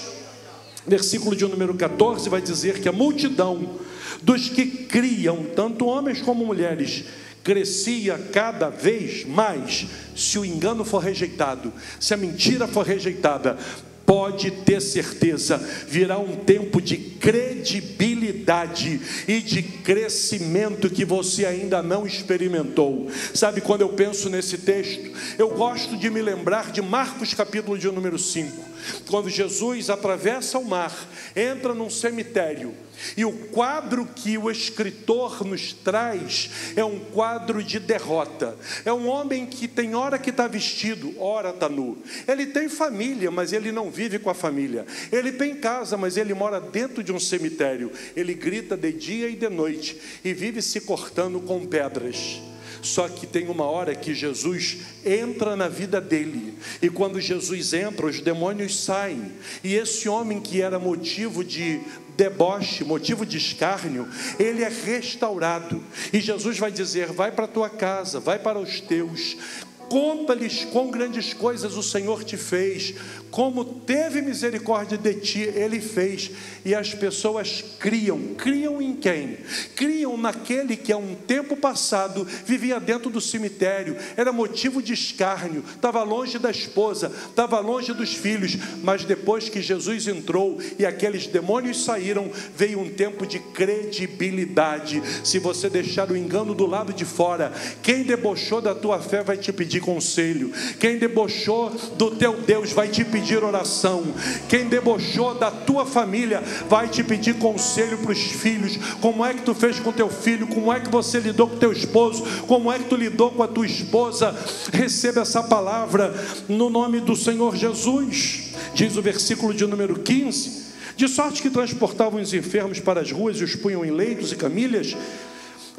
Versículo de número 14 vai dizer que a multidão dos que criam, tanto homens como mulheres, crescia cada vez mais. Se o engano for rejeitado, se a mentira for rejeitada, pode ter certeza, virá um tempo de credibilidade e de crescimento que você ainda não experimentou. Sabe, quando eu penso nesse texto, eu gosto de me lembrar de Marcos capítulo de número 5, quando Jesus atravessa o mar, entra num cemitério, e o quadro que o escritor nos traz é um quadro de derrota. É um homem que tem hora que está vestido, hora está nu. Ele tem família, mas ele não vive com a família. Ele tem casa, mas ele mora dentro de um cemitério. Ele grita de dia e de noite e vive se cortando com pedras. Só que tem uma hora que Jesus entra na vida dele, e quando Jesus entra, os demônios saem, e esse homem que era motivo de deboche, motivo de escárnio, ele é restaurado, e Jesus vai dizer: vai para a tua casa, vai para os teus, conta-lhes quão grandes coisas o Senhor te fez, como teve misericórdia de ti, Ele fez. E as pessoas criam em quem? Criam naquele que há um tempo passado vivia dentro do cemitério, era motivo de escárnio, estava longe da esposa, estava longe dos filhos, mas depois que Jesus entrou e aqueles demônios saíram, veio um tempo de credibilidade. Se você deixar o engano do lado de fora, quem debochou da tua fé vai te pedir conselho, quem debochou do teu Deus vai te pedir oração, quem debochou da tua família vai te pedir conselho para os filhos. Como é que tu fez com teu filho? Como é que você lidou com teu esposo? Como é que tu lidou com a tua esposa? Receba essa palavra no nome do Senhor Jesus. Diz o versículo de número 15: de sorte que transportavam os enfermos para as ruas e os punham em leitos e camilhas,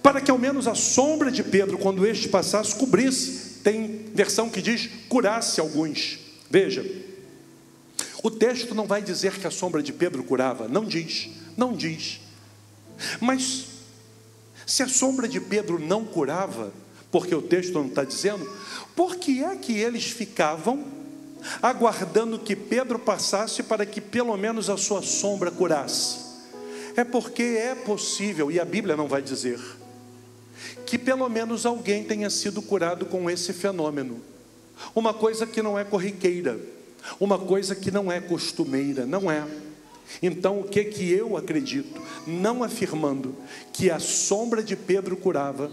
para que ao menos a sombra de Pedro, quando este passasse, cobrisse. Tem versão que diz curasse alguns. Veja, o texto não vai dizer que a sombra de Pedro curava, não diz. Mas se a sombra de Pedro não curava, porque o texto não está dizendo, por que é que eles ficavam aguardando que Pedro passasse para que pelo menos a sua sombra curasse? É porque é possível, e a Bíblia não vai dizer, que pelo menos alguém tenha sido curado com esse fenômeno. Uma coisa que não é corriqueira, uma coisa que não é costumeira, não é. Então o que eu acredito? Não afirmando que a sombra de Pedro curava,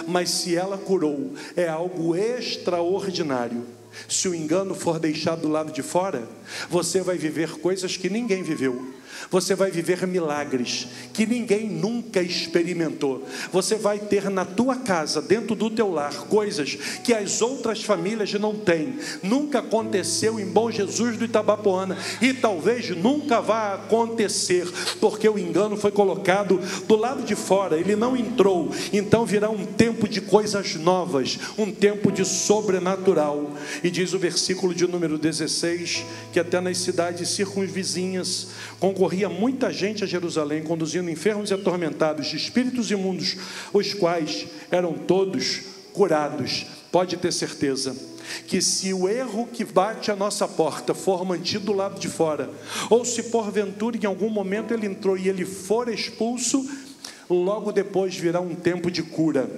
mas se ela curou, é algo extraordinário. Se o engano for deixado do lado de fora, você vai viver coisas que ninguém viveu. Você vai viver milagres que ninguém nunca experimentou. Você vai ter na tua casa, dentro do teu lar, coisas que as outras famílias não têm. Nunca aconteceu em Bom Jesus do Itabapoana, e talvez nunca vá acontecer, porque o engano foi colocado do lado de fora, ele não entrou. Então virá um tempo de coisas novas, um tempo de sobrenatural. E diz o versículo de número 16, que até nas cidades circunvizinhas concorria muita gente a Jerusalém, conduzindo enfermos e atormentados de espíritos imundos, os quais eram todos curados. Pode ter certeza que se o erro que bate à nossa porta for mantido do lado de fora, ou se porventura em algum momento ele entrou e ele for expulso, logo depois virá um tempo de cura,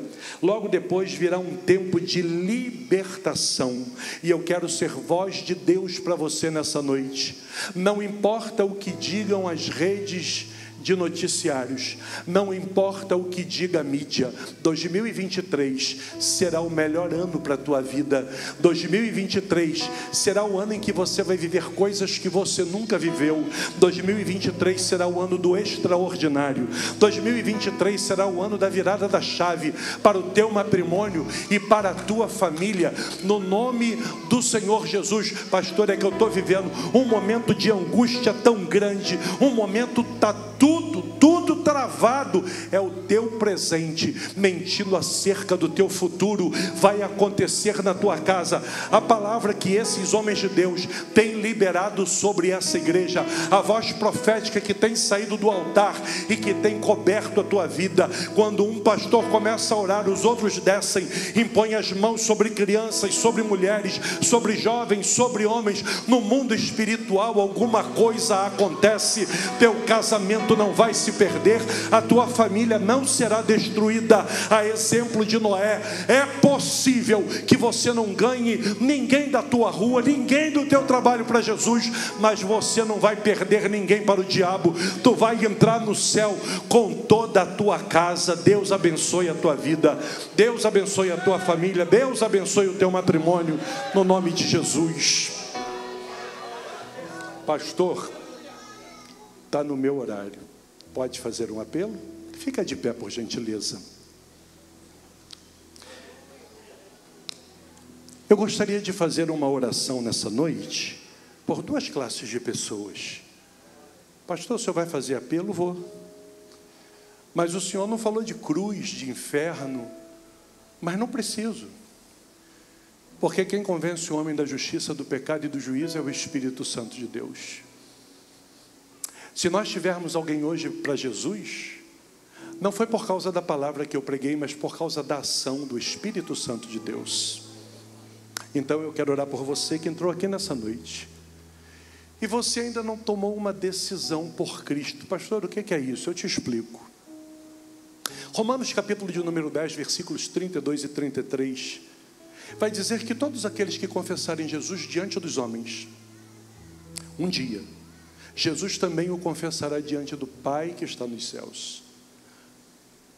logo depois virá um tempo de libertação. E eu quero ser voz de Deus para você nessa noite. Não importa o que digam as redes de noticiários, não importa o que diga a mídia, 2023 será o melhor ano para a tua vida. 2023 será o ano em que você vai viver coisas que você nunca viveu. 2023 será o ano do extraordinário. 2023 será o ano da virada da chave para o teu matrimônio e para a tua família, no nome do Senhor Jesus. Pastor, é que eu estou vivendo um momento de angústia tão grande, um momento está tudo travado. É o teu presente mentindo acerca do teu futuro. Vai acontecer na tua casa. A palavra que esses homens de Deus têm liberado sobre essa igreja, a voz profética que tem saído do altar e que tem coberto a tua vida. Quando um pastor começa a orar, os outros descem, impõem as mãos sobre crianças, sobre mulheres, sobre jovens, sobre homens. No mundo espiritual alguma coisa acontece. Teu casamento não vai se perder, a tua família não será destruída. A exemplo de Noé, é possível que você não ganhe ninguém da tua rua, ninguém do teu trabalho para Jesus, mas você não vai perder ninguém para o diabo. Tu vai entrar no céu com toda a tua casa. Deus abençoe a tua vida, Deus abençoe a tua família, Deus abençoe o teu matrimônio, no nome de Jesus. Pastor, está no meu horário, pode fazer um apelo? Fica de pé, por gentileza. Eu gostaria de fazer uma oração nessa noite por duas classes de pessoas. Pastor, o senhor vai fazer apelo? Vou. Mas o senhor não falou de cruz, de inferno. Mas não preciso. Porque quem convence o homem da justiça, do pecado e do juízo é o Espírito Santo de Deus. Se nós tivermos alguém hoje para Jesus, não foi por causa da palavra que eu preguei, mas por causa da ação do Espírito Santo de Deus. Então eu quero orar por você que entrou aqui nessa noite e você ainda não tomou uma decisão por Cristo. Pastor, o que é isso? Eu te explico. Romanos capítulo de número 10, versículos 32 e 33, vai dizer que todos aqueles que confessarem Jesus diante dos homens, um dia, Jesus também o confessará diante do Pai que está nos céus.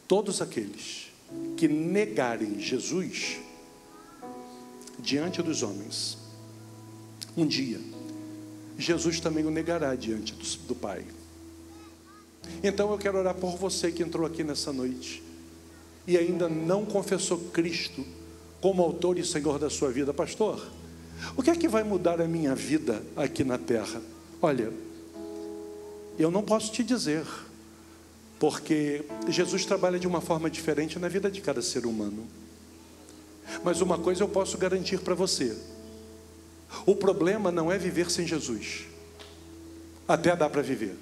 Todos aqueles que negarem Jesus diante dos homens, um dia, Jesus também o negará diante do Pai. Então eu quero orar por você que entrou aqui nessa noite e ainda não confessou Cristo como autor e Senhor da sua vida. Pastor, o que é que vai mudar a minha vida aqui na terra? Olha, eu não posso te dizer, porque Jesus trabalha de uma forma diferente na vida de cada ser humano. Mas uma coisa eu posso garantir para você: o problema não é viver sem Jesus. Até dá para viver.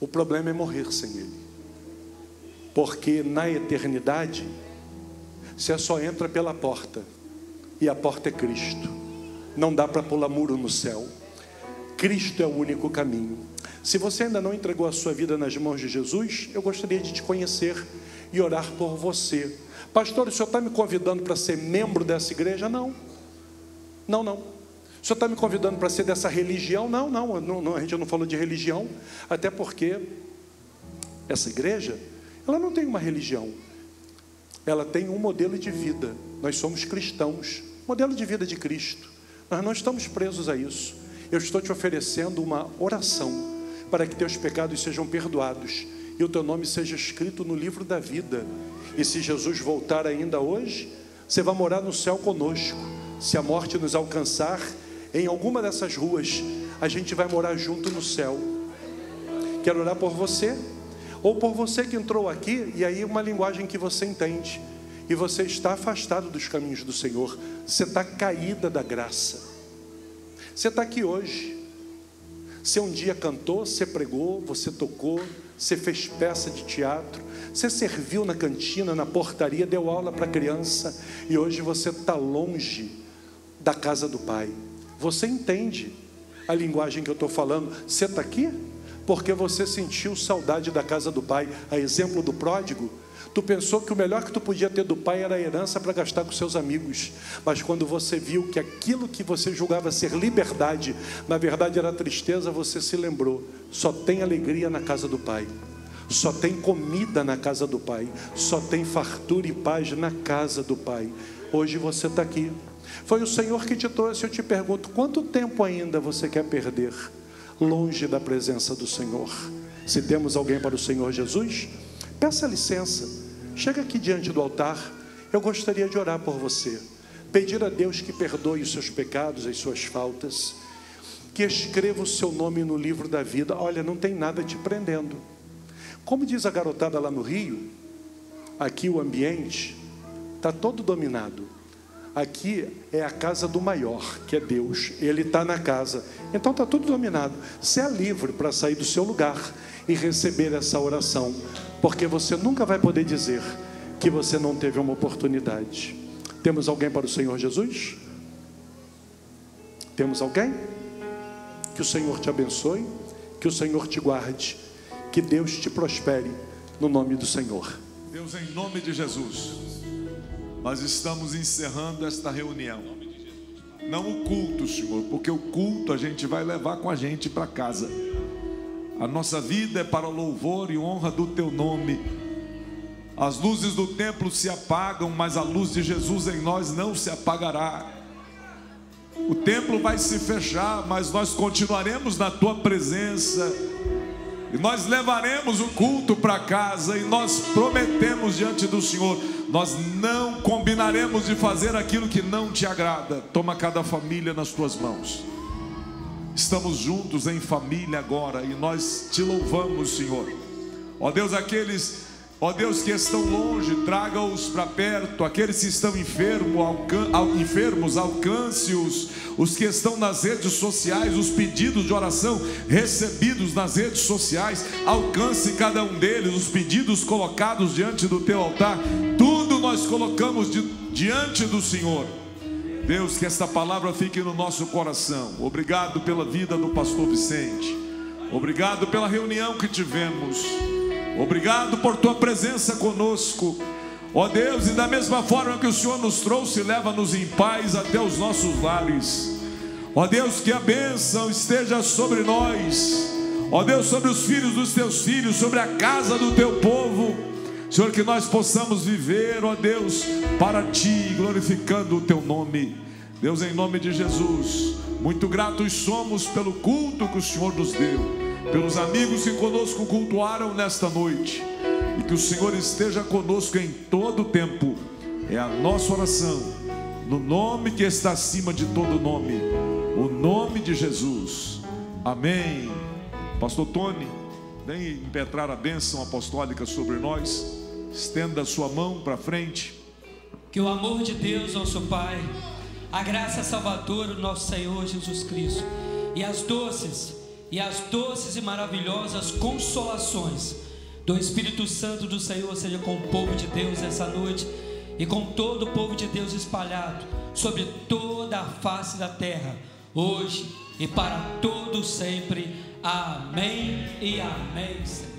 O problema é morrer sem Ele. Porque na eternidade, você só entra pela porta, e a porta é Cristo. Não dá para pular muro no céu. Cristo é o único caminho. Se você ainda não entregou a sua vida nas mãos de Jesus, eu gostaria de te conhecer e orar por você. Pastor, o senhor está me convidando para ser membro dessa igreja? Não. Não. O senhor está me convidando para ser dessa religião? Não, a gente não falou de religião, até porque essa igreja, ela não tem uma religião, ela tem um modelo de vida. Nós somos cristãos, modelo de vida de Cristo. Nós não estamos presos a isso. Eu estou te oferecendo uma oração para que teus pecados sejam perdoados e o teu nome seja escrito no livro da vida. E se Jesus voltar ainda hoje, você vai morar no céu conosco. Se a morte nos alcançar em alguma dessas ruas, a gente vai morar junto no céu. Quero orar por você, ou por você que entrou aqui, e aí uma linguagem que você entende, e você está afastado dos caminhos do Senhor, você está caída da graça. Você está aqui hoje, você um dia cantou, você pregou, você tocou, você fez peça de teatro, você serviu na cantina, na portaria, deu aula para criança, e hoje você está longe da casa do Pai. Você entende a linguagem que eu estou falando? Você está aqui porque você sentiu saudade da casa do Pai. A exemplo do pródigo, tu pensou que o melhor que tu podia ter do Pai era a herança para gastar com seus amigos, mas quando você viu que aquilo que você julgava ser liberdade, na verdade era tristeza, você se lembrou: só tem alegria na casa do Pai. Só tem comida na casa do Pai. Só tem fartura e paz na casa do Pai. Hoje você está aqui. Foi o Senhor que te trouxe. Eu te pergunto, quanto tempo ainda você quer perder longe da presença do Senhor? Se temos alguém para o Senhor Jesus, peça licença. Chega aqui diante do altar. Eu gostaria de orar por você. Pedir a Deus que perdoe os seus pecados, as suas faltas. Que escreva o seu nome no livro da vida. Olha, não tem nada te prendendo. Como diz a garotada lá no Rio, aqui o ambiente está todo dominado. Aqui é a casa do maior, que é Deus. Ele está na casa. Então está tudo dominado. Você é livre para sair do seu lugar e receber essa oração. Porque você nunca vai poder dizer que você não teve uma oportunidade. Temos alguém para o Senhor Jesus? Temos alguém? Que o Senhor te abençoe, que o Senhor te guarde, que Deus te prospere, no nome do Senhor. Deus, em nome de Jesus, nós estamos encerrando esta reunião. Não o culto, Senhor, porque o culto a gente vai levar com a gente para casa. A nossa vida é para louvor e honra do Teu nome. As luzes do templo se apagam, mas a luz de Jesus em nós não se apagará. O templo vai se fechar, mas nós continuaremos na Tua presença. E nós levaremos o culto para casa. E nós prometemos diante do Senhor, nós não combinaremos de fazer aquilo que não Te agrada. Toma cada família nas Tuas mãos. Estamos juntos em família agora, e nós Te louvamos, Senhor. Ó Deus, aqueles, ó Deus, que estão longe, traga-os para perto. Aqueles que estão enfermos, alcance-os. Os que estão nas redes sociais, os pedidos de oração recebidos nas redes sociais, alcance cada um deles. Os pedidos colocados diante do Teu altar, tudo nós colocamos diante do Senhor. Deus, que esta palavra fique no nosso coração. Obrigado pela vida do pastor Vicente. Obrigado pela reunião que tivemos. Obrigado por Tua presença conosco. Ó Deus, e da mesma forma que o Senhor nos trouxe, leva-nos em paz até os nossos lares. Ó Deus, que a bênção esteja sobre nós. Ó Deus, sobre os filhos dos Teus filhos, sobre a casa do Teu povo. Senhor, que nós possamos viver, ó Deus, para Ti, glorificando o Teu nome. Deus, em nome de Jesus, muito gratos somos pelo culto que o Senhor nos deu, pelos amigos que conosco cultuaram nesta noite. E que o Senhor esteja conosco em todo o tempo. É a nossa oração, no nome que está acima de todo nome, o nome de Jesus. Amém. Pastor Tony, vem impetrar a bênção apostólica sobre nós. Estenda a sua mão para frente. Que o amor de Deus, nosso Pai, a graça salvadora do nosso Senhor Jesus Cristo, e as doces e maravilhosas consolações do Espírito Santo do Senhor seja com o povo de Deus essa noite, e com todo o povo de Deus espalhado sobre toda a face da terra, hoje e para todo sempre. Amém e amém, Senhor.